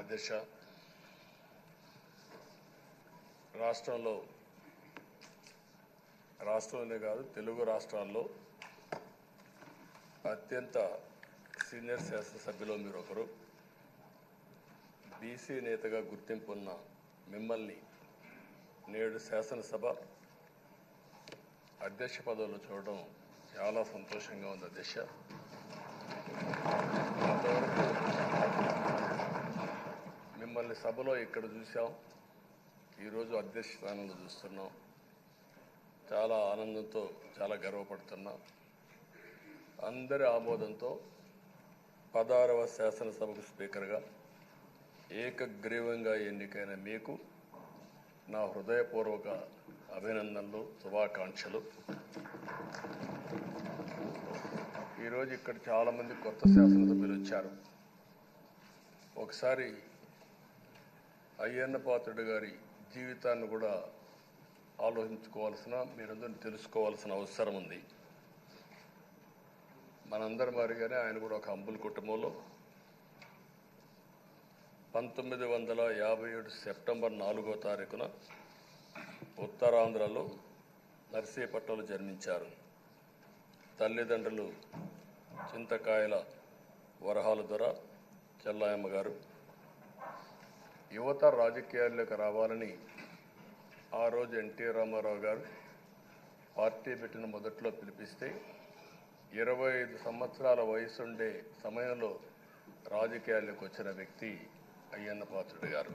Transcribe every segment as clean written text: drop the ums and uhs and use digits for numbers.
అధ్యక్ష, రాష్ట్రంలోనే కాదు తెలుగు రాష్ట్రాల్లో అత్యంత సీనియర్ శాసనసభ్యులు మీరు ఒకరు. బీసీ నేతగా గుర్తింపు ఉన్న మిమ్మల్ని నేడు శాసనసభ అధ్యక్ష పదవిలో చూడడం చాలా సంతోషంగా ఉంది అధ్యక్ష. అంతవరకు మిమ్మల్ని సభలో ఇక్కడ చూసాం, ఈరోజు అధ్యక్ష స్థానంలో చూస్తున్నాం. చాలా ఆనందంతో చాలా గర్వపడుతున్నాం. అందరి ఆమోదంతో 16వ శాసనసభకు స్పీకర్గా ఏకగ్రీవంగా ఎన్నికైన మీకు నా హృదయపూర్వక అభినందనలు, శుభాకాంక్షలు. ఈరోజు ఇక్కడ చాలామంది కొత్త శాసనసభ్యులు వచ్చారు. ఒకసారి అయ్యన్న పాత్రుడు గారి జీవితాన్ని కూడా ఆలోచించుకోవాల్సిన, మీరందరూ తెలుసుకోవాల్సిన అవసరం ఉంది. మనందరి మాదిరిగానే ఆయన కూడా ఒక హంబుల్ కుటుంబంలో 1957 సెప్టెంబర్ 4వ తారీఖున ఉత్తరాంధ్రలో నర్సీపట్నంలో జన్మించారు. తల్లిదండ్రులు చింతకాయల వరహాల దొర చెల్లాయమ్మ గారు. యువత రాజకీయాల్లోకి రావాలని ఆ రోజు ఎన్టీ రామారావు గారు పార్టీ పెట్టిన మొదట్లో పిలిపిస్తే 25 సంవత్సరాల వయసుండే సమయంలో రాజకీయాల్లోకి వచ్చిన వ్యక్తి అయ్యన్న పాత్రుడు గారు.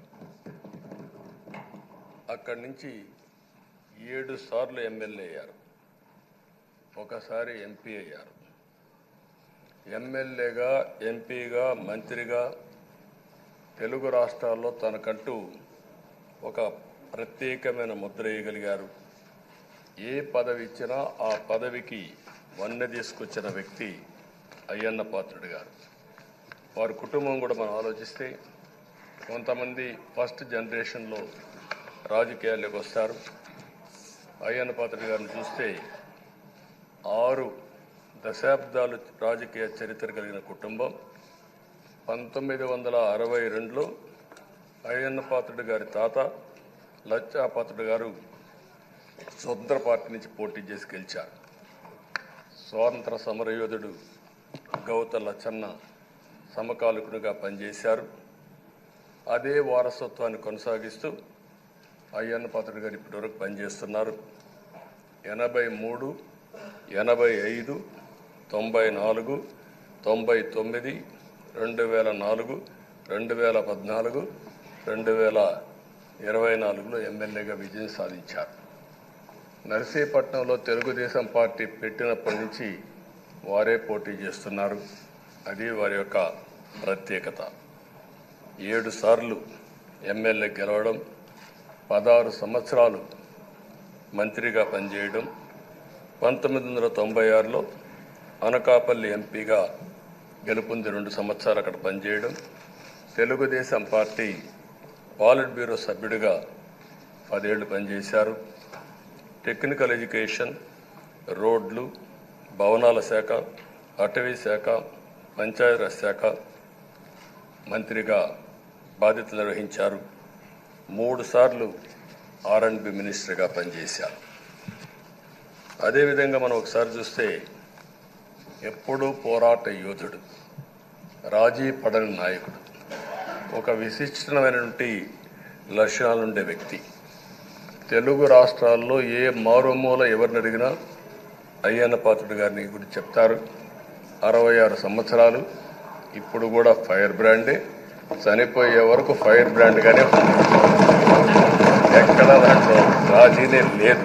అక్కడి నుంచి 7 సార్లు ఎమ్మెల్యే అయ్యారు, ఒకసారి ఎంపీ అయ్యారు. ఎమ్మెల్యేగా, ఎంపీగా, మంత్రిగా తెలుగు రాష్ట్రాల్లో తనకంటూ ఒక ప్రత్యేకమైన ముద్ర వేయగలిగారు. ఏ పదవి ఇచ్చినా ఆ పదవికి వన్నె తీసుకొచ్చిన వ్యక్తి అయ్యన్న పాత్రుడు గారు. వారి కుటుంబం కూడా మనం ఆలోచిస్తే కొంతమంది ఫస్ట్ జనరేషన్లో రాజకీయాల్లోకి వస్తారు. అయ్యన్న పాత్రుడు గారిని చూస్తే 6 దశాబ్దాలు రాజకీయ చరిత్ర కలిగిన కుటుంబం. 1962లో అయ్యన్న పాత్రుడు గారి తాత లచ్చా పాత్రుడు గారు స్వతంత్ర పార్టీ నుంచి పోటీ చేసి గెలిచారు. స్వాతంత్ర సమరయోధుడు గౌత లచ్చన్న సమకాలికునిగా పనిచేశారు. అదే వారసత్వాన్ని కొనసాగిస్తూ అయ్యన్న పాత్రుడు గారు ఇప్పటివరకు పనిచేస్తున్నారు. 83, 85, 94, 99, 2004, 2014, 2024లో ఎమ్మెల్యేగా విజయం సాధించారు. నర్సీపట్నంలో తెలుగుదేశం పార్టీ పెట్టినప్పటి నుంచి వారే పోటీ చేస్తున్నారు. అది వారి యొక్క ప్రత్యేకత. 7 సార్లు ఎమ్మెల్యే గెలవడం, 16 సంవత్సరాలు మంత్రిగా పనిచేయడం, 1996లో అనకాపల్లి ఎంపీగా గెలుపొంది 2 సంవత్సరాలు అక్కడ పనిచేయడం, తెలుగుదేశం పార్టీ పాలిట్ బ్యూరో సభ్యుడిగా 10 ఏళ్లు పనిచేశారు. టెక్నికల్ ఎడ్యుకేషన్, రోడ్లు, భవనాల శాఖ, అటవీ శాఖ, పంచాయతీరాజ్ శాఖ మంత్రిగా బాధ్యతలు నిర్వహించారు. 3 సార్లు R&B మినిస్టర్గా పనిచేశారు. అదేవిధంగా మనం ఒకసారి చూస్తే ఎప్పుడూ పోరాట యోధుడు, రాజీ పడని నాయకుడు, ఒక విశిష్టమైనటువంటి లక్షణాలుండే వ్యక్తి. తెలుగు రాష్ట్రాల్లో ఏ మారుమూల ఎవరిని అడిగినా అయ్యన్న పాత్రుడు గారిని గురించి చెప్తారు. 66 సంవత్సరాలు, ఇప్పుడు కూడా ఫైర్ బ్రాండే, చనిపోయే వరకు ఫైర్ బ్రాండ్గానే ఎక్కడ దాంట్లో రాజీనే లేదు.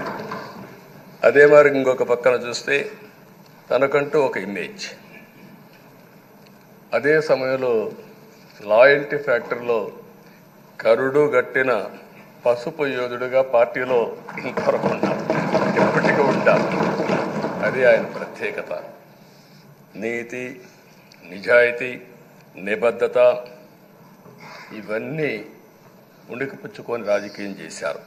అదే మరి ఇంకొక పక్కన చూస్తే తనకంటూ ఒక ఇమేజ్. అదే సమయంలో లాయల్టీ ఫ్యాక్టరీలో కరుడు గట్టిన పసుపు యోధుడుగా పార్టీలో ఇంతవరకు ఉంటారు, ఎప్పటికీ ఉంటారు. అది ఆయన ప్రత్యేకత. నీతి, నిజాయితీ, నిబద్ధత ఇవన్నీ ఉణికిపుచ్చుకొని రాజకీయం చేశారు.